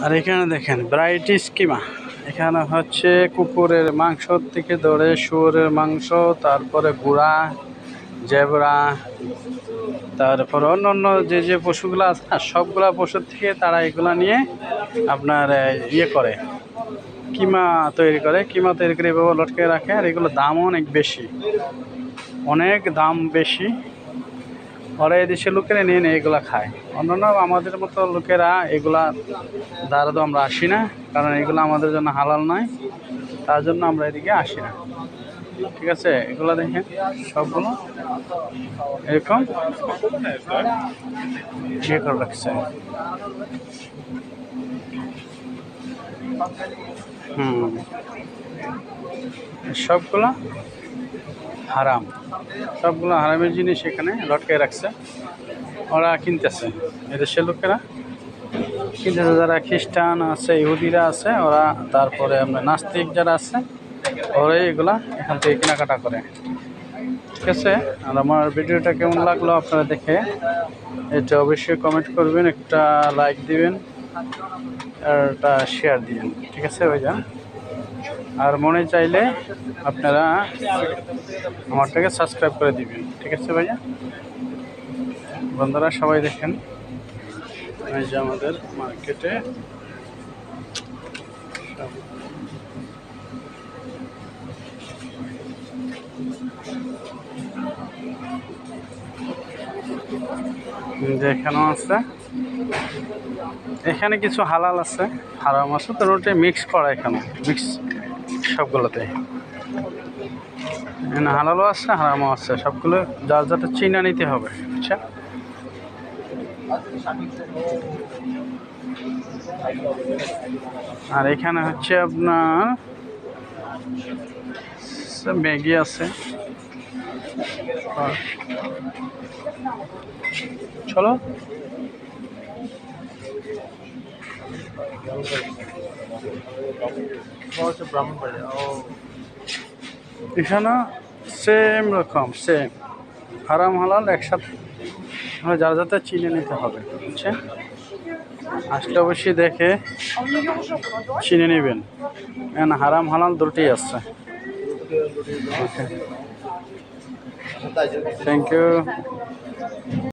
আর এখানে দেখেন variety schema. এখানে হচ্ছে কুকুরের মাংস থেকে ধরে শুয়োরের মাংস, তারপরে ঘোড়া, জেব্রা, তারপরে অন্য যে যে পশুগুলো আছে না, সবগুলা পশুর থেকে তারা এগুলা নিয়ে আপনার ইয়ে করে, কিমা তৈরি করে। কিমা তৈরি করে এভাবে লটকে রাখে। আর এগুলো দামও অনেক বেশি, অনেক দাম বেশি। ওরা এদেশের লোকেরা নিয়ে নিয়ে এগুলা খায়। অন্যান্য আমাদের মতো লোকেরা এগুলা দ্বারা তো আমরা আসি না, কারণ এগুলো আমাদের জন্য হালাল নয়, তার জন্য আমরা এদিকে আসি না। ঠিক আছে, এগুলো দেখেন সবগুলো এরকম ইয়ে করে রাখছে। সবগুলো হারাম, সবগুলো হারামের জিনিস এখানে লটকে রাখছে। ওরা কিনতেছে, এদেশের লোকেরা কিনতেছে, যারা খ্রিস্টান আছে, ইহুদিরা আছে ওরা, তারপরে আমরা নাস্তিক যারা আছে ওরাই এগুলা এখান থেকে কেনাকাটা করে। ঠিক আছে, আর আমার ভিডিওটা কেমন লাগলো আপনারা দেখে এটা অবশ্যই কমেন্ট করবেন, একটা লাইক দিবেন আর একটা শেয়ার দিবেন। ঠিক আছে ভাইজান, আর মনে চাইলে আপনারা আমারটাকে সাবস্ক্রাইব করে দিবেন। ঠিক আছে ভাইয়া, বন্ধুরা সবাই দেখেন এই যে আমাদের মার্কেটে এখানেও আছে, এখানে কিছু হালাল আছে, হারাম আছে, তো ওটাই মিক্স করা, এখানে মিক্স সবগুলোতে হালালও আছে হারামও আছে, সবগুলো যার যাতে চিনা নিতে হবে। আচ্ছা, আর এখানে হচ্ছে আপনার ম্যাগি আছে। চলো এখানে সেম রকম, সেম হারাম হালাল একসাথে, যার যাতে চিনে নিতে হবে। বুঝছেন, আসলে অবশ্যই দেখে চিনে নেবেন, এখানে হারাম হালাল দুটোই আছে। ওকে, থ্যাংক ইউ।